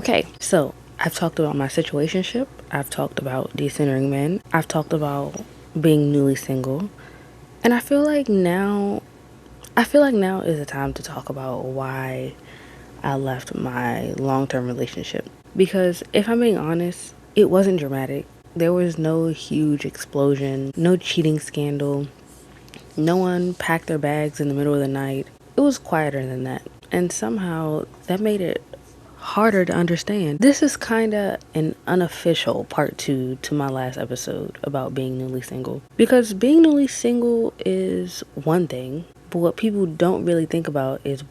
Okay, so I've talked about my situationship. I've talked about decentering men. I've talked about being newly single. And I feel like now is the time to talk about why I left my long-term relationship. Because if I'm being honest, it wasn't dramatic. There was no huge explosion, no cheating scandal. No one packed their bags in the middle of the night. It was quieter than that. And somehow that made it harder to understand. This is kind of an unofficial part 2 to my last episode about being newly single. Because being newly single is one thing, but what people don't really think about is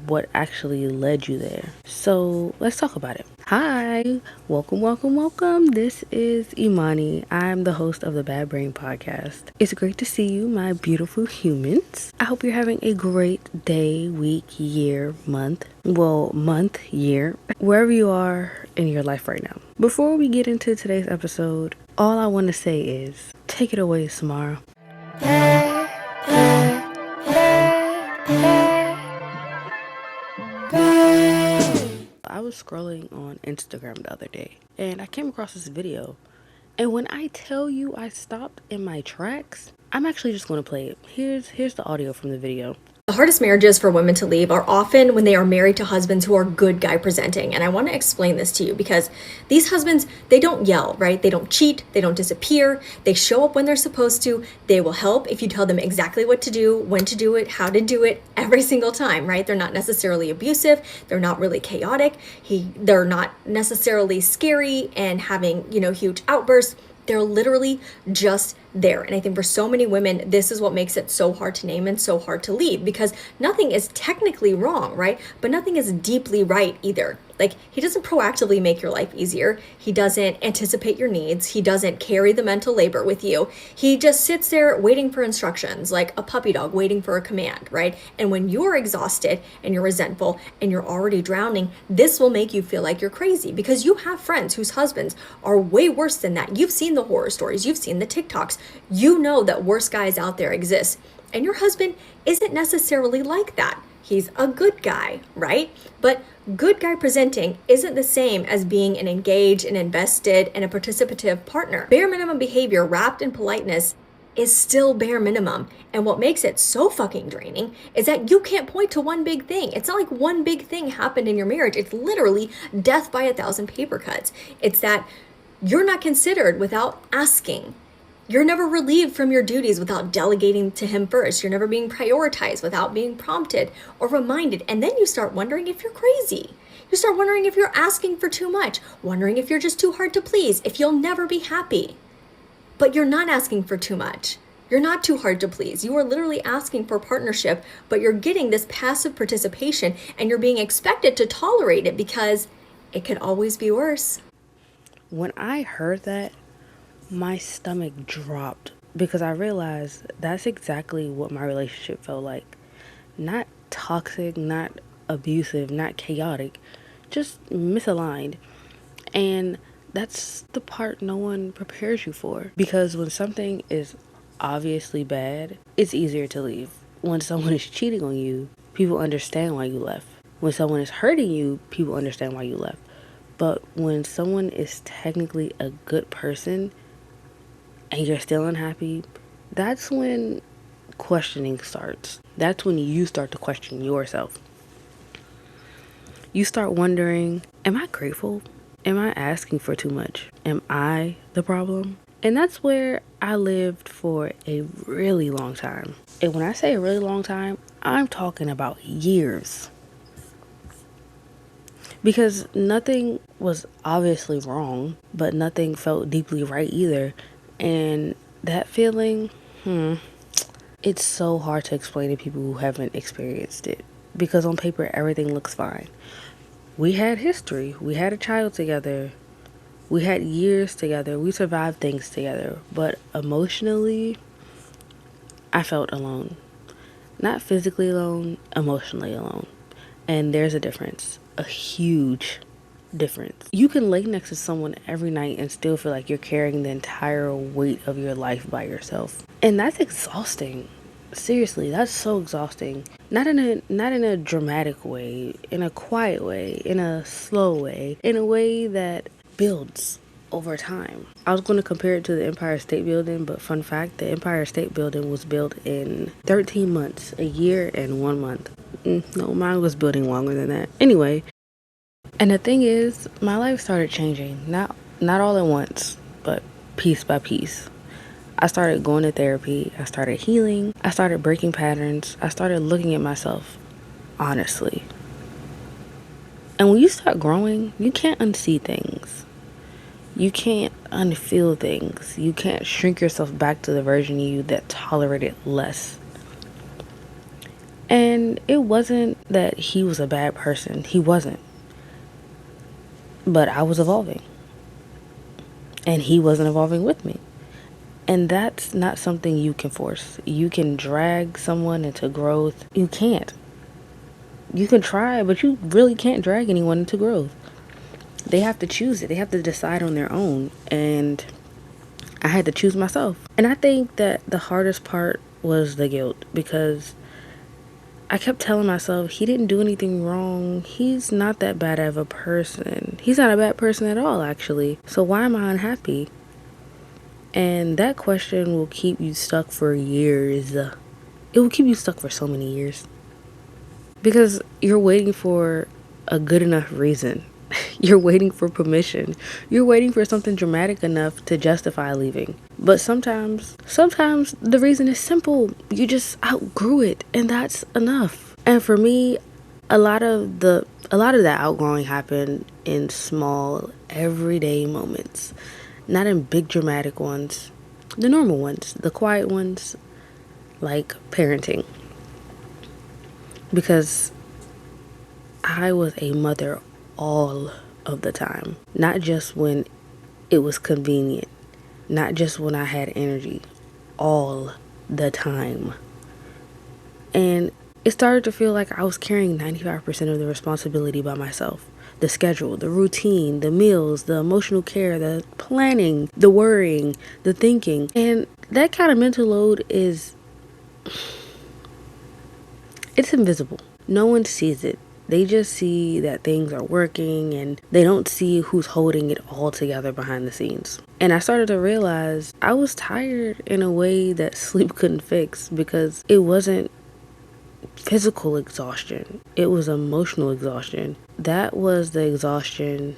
what actually led you there. So let's talk about it. Hi, welcome. This is Imani. I'm the host of the Bad Brain podcast. It's great to see you, my beautiful humans. I hope you're having a great day, week, year, month. Well, month, year, wherever you are in your life right now. Before we get into today's episode, all I want to say is take it away, Samara. I was scrolling on Instagram the other day and I came across this video. And when I tell you I stopped in my tracks, I'm actually just going to play it. Here's the audio from the video. The hardest marriages for women to leave are often when they are married to husbands who are good guy presenting. And I want to explain this to you because these husbands, they don't yell, right? They don't cheat. They don't disappear. They show up when they're supposed to. They will help if you tell them exactly what to do, when to do it, how to do it every single time, right? They're not necessarily abusive. They're not really chaotic. They're not necessarily scary and having, huge outbursts. They're literally just there. And I think for so many women, this is what makes it so hard to name and so hard to leave, because nothing is technically wrong, right? But nothing is deeply right either. Like, he doesn't proactively make your life easier. He doesn't anticipate your needs. He doesn't carry the mental labor with you. He just sits there waiting for instructions, like a puppy dog waiting for a command, right? And when you're exhausted and you're resentful and you're already drowning, this will make you feel like you're crazy, because you have friends whose husbands are way worse than that. You've seen the horror stories. You've seen the TikToks. You know that worse guys out there exist. And your husband isn't necessarily like that. He's a good guy, right? But good guy presenting isn't the same as being an engaged and invested and a participative partner. Bare minimum behavior wrapped in politeness is still bare minimum. And what makes it so fucking draining is that you can't point to one big thing. It's not like one big thing happened in your marriage. It's literally death by 1,000 paper cuts. It's that you're not considered without asking. You're never relieved from your duties without delegating to him first. You're never being prioritized without being prompted or reminded. And then you start wondering if you're crazy. You start wondering if you're asking for too much, wondering if you're just too hard to please, if you'll never be happy. But you're not asking for too much. You're not too hard to please. You are literally asking for partnership, but you're getting this passive participation and you're being expected to tolerate it because it could always be worse. When I heard that, my stomach dropped because I realized that's exactly what my relationship felt like. Not toxic, not abusive, not chaotic, just misaligned. And that's the part no one prepares you for. Because when something is obviously bad, it's easier to leave. When someone is cheating on you, people understand why you left. When someone is hurting you, people understand why you left. But when someone is technically a good person and you're still unhappy, that's when questioning starts. That's when you start to question yourself. You start wondering, am I grateful? Am I asking for too much? Am I the problem? And that's where I lived for a really long time. And when I say a really long time, I'm talking about years. Because nothing was obviously wrong, but nothing felt deeply right either. And that feeling, it's so hard to explain to people who haven't experienced it. Because on paper, everything looks fine. We had history. We had a child together. We had years together. We survived things together. But emotionally, I felt alone. Not physically alone, emotionally alone. And there's a difference. A huge difference. You can lay next to someone every night and still feel like you're carrying the entire weight of your life by yourself. And that's exhausting. Seriously, that's so exhausting. Not in a dramatic way, in a quiet way, in a slow way, in a way that builds over time. I was going to compare it to the Empire State Building, but fun fact, the Empire State Building was built in 13 months, a year and 1 month. No, mine was building longer than that. Anyway, and the thing is, my life started changing. Not all at once, but piece by piece. I started going to therapy. I started healing. I started breaking patterns. I started looking at myself honestly. And when you start growing, you can't unsee things. You can't unfeel things. You can't shrink yourself back to the version of you that tolerated less. And it wasn't that he was a bad person. He wasn't. But I was evolving. And he wasn't evolving with me. And that's not something you can force. You can drag someone into growth. You can't. You can try, but you really can't drag anyone into growth. They have to choose it. They have to decide on their own. And I had to choose myself. And I think that the hardest part was the guilt, because I kept telling myself he didn't do anything wrong. He's not that bad of a person. He's not a bad person at all, actually. So why am I unhappy? And that question will keep you stuck for years. It will keep you stuck for so many years. Because you're waiting for a good enough reason. You're waiting for permission. You're waiting for something dramatic enough to justify leaving. But sometimes the reason is simple. You just outgrew it, and that's enough. And for me, a lot of that outgrowing happened in small, everyday moments. Not in big dramatic ones. The normal ones, the quiet ones, like parenting. Because I was a mother all of the time. Not just when it was convenient. Not just when I had energy. All the time. And it started to feel like I was carrying 95% of the responsibility by myself. The schedule, the routine, the meals, the emotional care, the planning, the worrying, the thinking. And that kind of mental load it's invisible. No one sees it. They just see that things are working, and they don't see who's holding it all together behind the scenes. And I started to realize I was tired in a way that sleep couldn't fix, because it wasn't physical exhaustion. It was emotional exhaustion. That was the exhaustion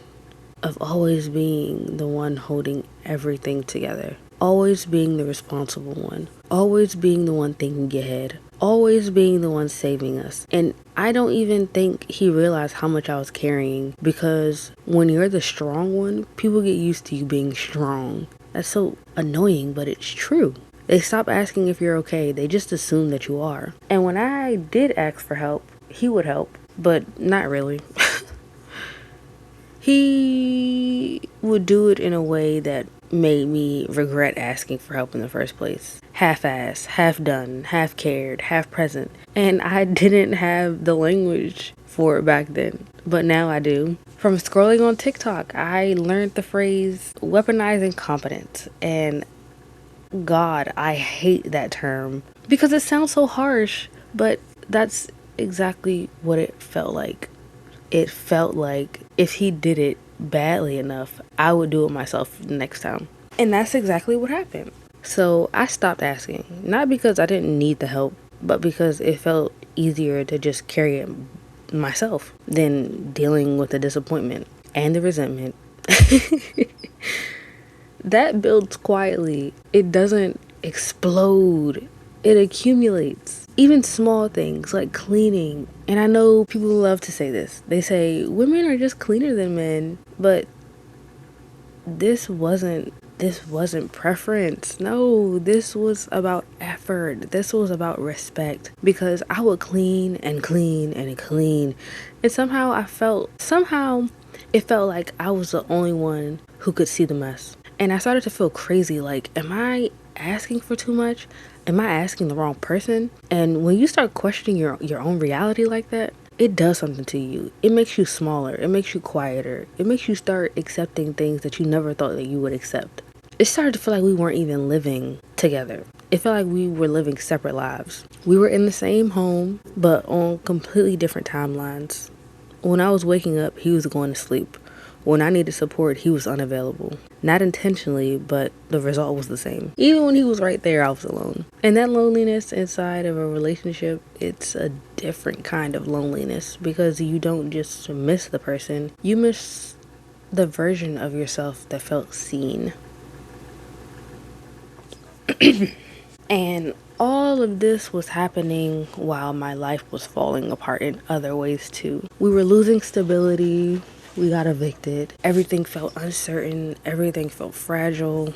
of always being the one holding everything together. Always being the responsible one. Always being the one thinking ahead. Always being the one saving us. And I don't even think he realized how much I was carrying, because when you're the strong one, people get used to you being strong. That's so annoying, but it's true. They stop asking if you're okay. They just assume that you are. And when I did ask for help, he would help, but not really. He would do it in a way that made me regret asking for help in the first place. Half-assed, half-done, half-cared, half-present. And I didn't have the language for it back then, but now I do. From scrolling on TikTok, I learned the phrase weaponizing competence. And God, I hate that term because it sounds so harsh, but that's exactly what it felt like. It felt like if he did it badly enough, I would do it myself next time. And that's exactly what happened. So I stopped asking, not because I didn't need the help, but because it felt easier to just carry it myself than dealing with the disappointment and the resentment. That builds quietly. It doesn't explode. It accumulates. Even small things like cleaning. And I know people love to say this. They say women are just cleaner than men. But this wasn't preference. No, this was about effort. This was about respect. Because I would clean and clean and clean. And somehow it felt like I was the only one who could see the mess. And I started to feel crazy, like, am I asking for too much? Am I asking the wrong person? And when you start questioning your own reality like that, it does something to you. It makes you smaller. It makes you quieter. It makes you start accepting things that you never thought that you would accept. It started to feel like we weren't even living together. It felt like we were living separate lives. We were in the same home, but on completely different timelines. When I was waking up, he was going to sleep. When I needed support, he was unavailable. Not intentionally, but the result was the same. Even when he was right there, I was alone. And that loneliness inside of a relationship, it's a different kind of loneliness because you don't just miss the person, you miss the version of yourself that felt seen. And all of this was happening while my life was falling apart in other ways too. We were losing stability. We got evicted. Everything felt uncertain. Everything felt fragile.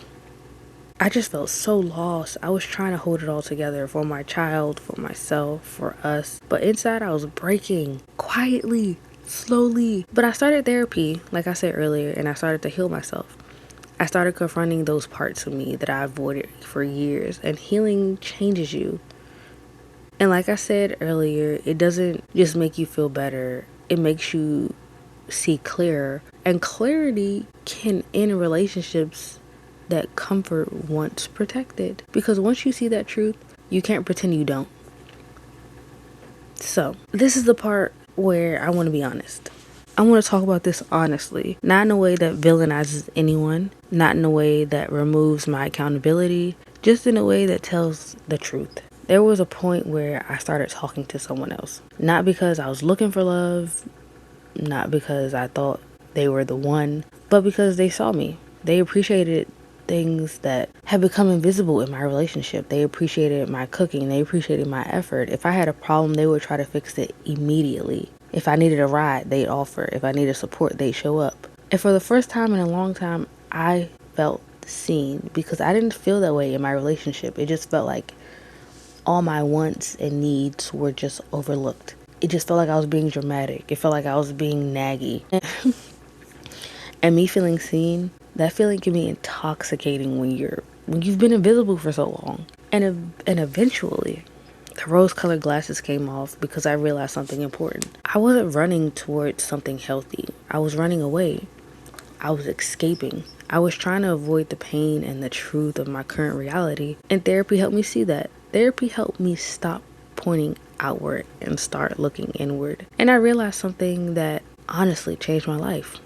I just felt so lost. I was trying to hold it all together for my child, for myself, for us. But inside, I was breaking quietly, slowly. But I started therapy, like I said earlier, and I started to heal myself. I started confronting those parts of me that I avoided for years, and healing changes you. And like I said earlier, it doesn't just make you feel better, it makes you see clearer. And clarity can end relationships that comfort once protected. Because once you see that truth, you can't pretend you don't. So, this is the part where I want to be honest. I want to talk about this honestly, not in a way that villainizes anyone, not in a way that removes my accountability, just in a way that tells the truth. There was a point where I started talking to someone else, not because I was looking for love, not because I thought they were the one, but because they saw me. They appreciated things that had become invisible in my relationship. They appreciated my cooking. They appreciated my effort. If I had a problem, they would try to fix it immediately. If I needed a ride, they'd offer. If I needed support, they'd show up. And for the first time in a long time, I felt seen because I didn't feel that way in my relationship. It just felt like all my wants and needs were just overlooked. It just felt like I was being dramatic. It felt like I was being naggy. And me feeling seen, that feeling can be intoxicating when you've been invisible for so long. And eventually, the rose-colored glasses came off because I realized something important. I wasn't running towards something healthy. I was running away. I was escaping. I was trying to avoid the pain and the truth of my current reality. And therapy helped me see that. Therapy helped me stop pointing outward and start looking inward. And I realized something that honestly changed my life.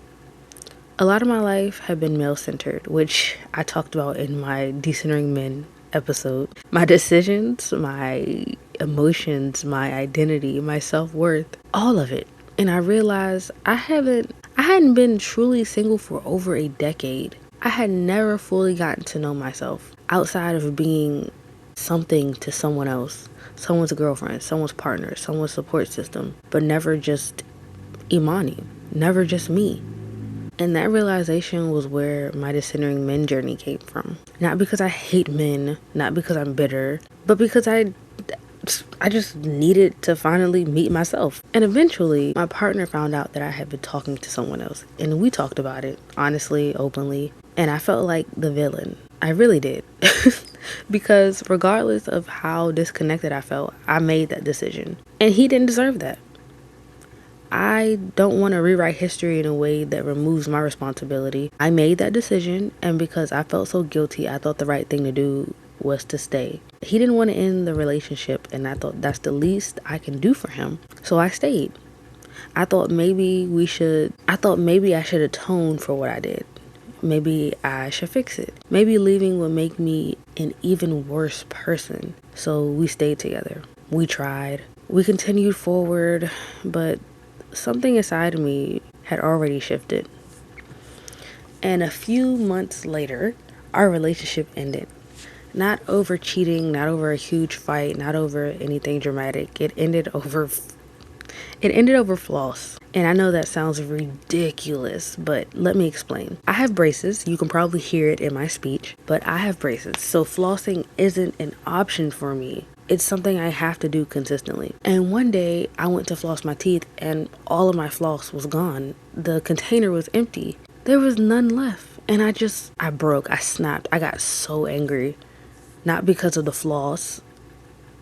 A lot of my life had been male-centered, which I talked about in my Decentering Men episode. My decisions, my emotions, my identity, my self-worth, all of it. And I realized I hadn't been truly single for over a decade. I had never fully gotten to know myself outside of being something to someone else, someone's girlfriend, someone's partner, someone's support system, but never just Imani, never just me. And that realization was where my decentering men journey came from. Not because I hate men, not because I'm bitter, but because I just needed to finally meet myself. And eventually, my partner found out that I had been talking to someone else. And we talked about it, honestly, openly. And I felt like the villain. I really did. Because regardless of how disconnected I felt, I made that decision. And he didn't deserve that. I don't want to rewrite history in a way that removes my responsibility. I made that decision, and because I felt so guilty, I thought the right thing to do was to stay. He didn't want to end the relationship, and I thought that's the least I can do for him. So I stayed. I thought maybe I should atone for what I did. Maybe I should fix it. Maybe leaving would make me an even worse person. So we stayed together. We tried. We continued forward, but something inside of me had already shifted. And a few months later, our relationship ended. Not over cheating, not over a huge fight, not over anything dramatic. It ended over floss. And I know that sounds ridiculous, but let me explain. I have braces. You can probably hear it in my speech, but I have braces. So flossing isn't an option for me. It's something I have to do consistently. And one day I went to floss my teeth and all of my floss was gone. The container was empty. There was none left. And I broke. I snapped. I got so angry. Not because of the floss,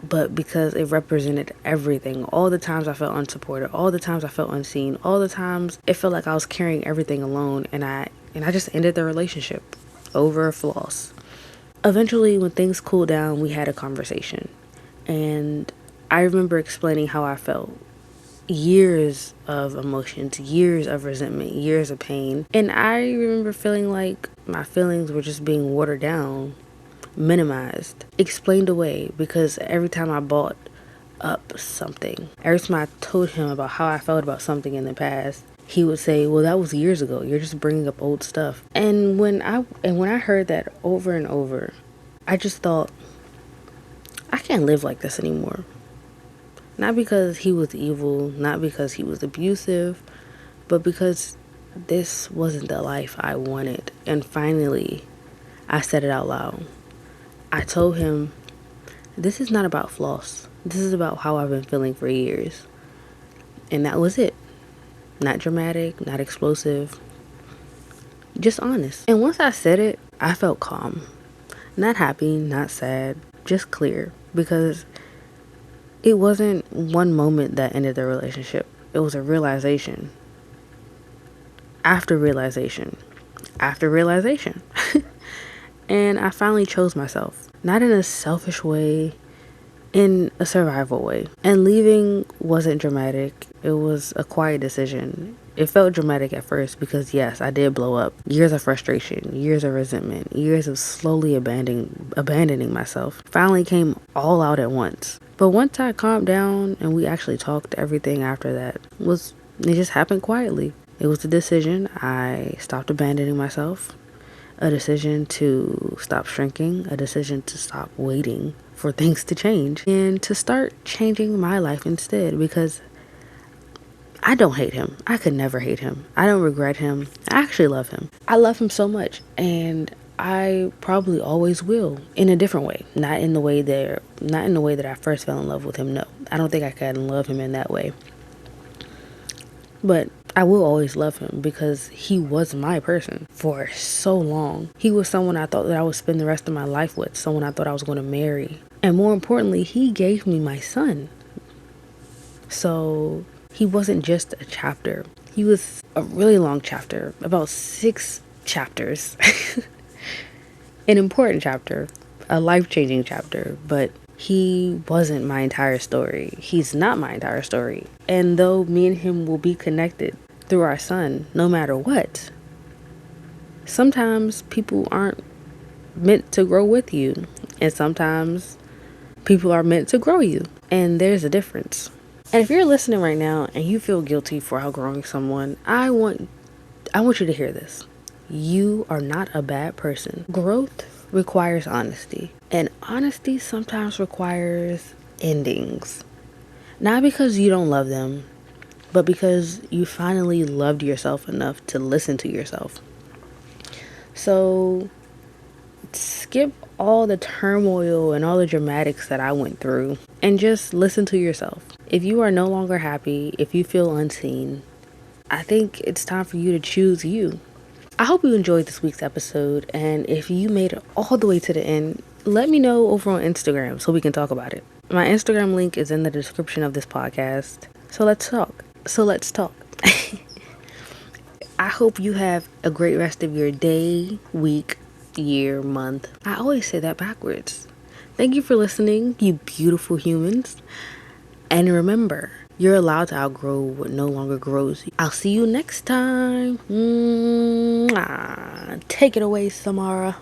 but because it represented everything. All the times I felt unsupported, all the times I felt unseen, all the times it felt like I was carrying everything alone, and I just ended the relationship over a floss. Eventually, when things cooled down, we had a conversation. And I remember explaining how I felt. Years of emotions, years of resentment, years of pain. And I remember feeling like my feelings were just being watered down, minimized, explained away, because every time I brought up something, every time I told him about how I felt about something in the past, he would say, "Well, that was years ago. You're just bringing up old stuff." And when I heard that over and over, I just thought, I can't live like this anymore. Not because he was evil, not because he was abusive, but because this wasn't the life I wanted. And finally, I said it out loud. I told him, this is not about floss. This is about how I've been feeling for years. And that was it. Not dramatic, not explosive, just honest. And once I said it, I felt calm. Not happy, not sad, just clear. Because it wasn't one moment that ended the relationship. It was a realization. After realization. After realization. And I finally chose myself. Not in a selfish way, in a survival way. And leaving wasn't dramatic. It was a quiet decision. It felt dramatic at first because, yes, I did blow up. Years of frustration, years of resentment, years of slowly abandoning myself finally came all out at once. But once I calmed down and we actually talked, everything after that it just happened quietly. It was a decision. I stopped abandoning myself. A decision to stop shrinking, a decision to stop waiting for things to change, and to start changing my life instead, because I don't hate him. I could never hate him. I don't regret him. I actually love him. I love him so much, and I probably always will, in a different way. Not in the way that I first fell in love with him. No, I don't think I can love him in that way. But I will always love him because he was my person for so long. He was someone I thought that I would spend the rest of my life with, someone I thought I was going to marry. And more importantly, he gave me my son. So he wasn't just a chapter. He was a really long chapter, about 6 chapters. An important chapter, a life-changing chapter, but he wasn't my entire story. He's not my entire story. And though me and him will be connected through our son, no matter what, sometimes people aren't meant to grow with you. And sometimes people are meant to grow you. And there's a difference. And if you're listening right now and you feel guilty for outgrowing someone, I want you to hear this. You are not a bad person. Growth requires honesty. And honesty sometimes requires endings. Not because you don't love them, but because you finally loved yourself enough to listen to yourself. So skip all the turmoil and all the dramatics that I went through and just listen to yourself. If you are no longer happy, if you feel unseen, I think it's time for you to choose you. I hope you enjoyed this week's episode, and if you made it all the way to the end, let me know over on Instagram so we can talk about it. My Instagram link is in the description of this podcast. So let's talk. I hope you have a great rest of your day, week, year, month. I always say that backwards. Thank you for listening, you beautiful humans. And remember, you're allowed to outgrow what no longer grows you. I'll see you next time. Mwah. Take it away, Samara.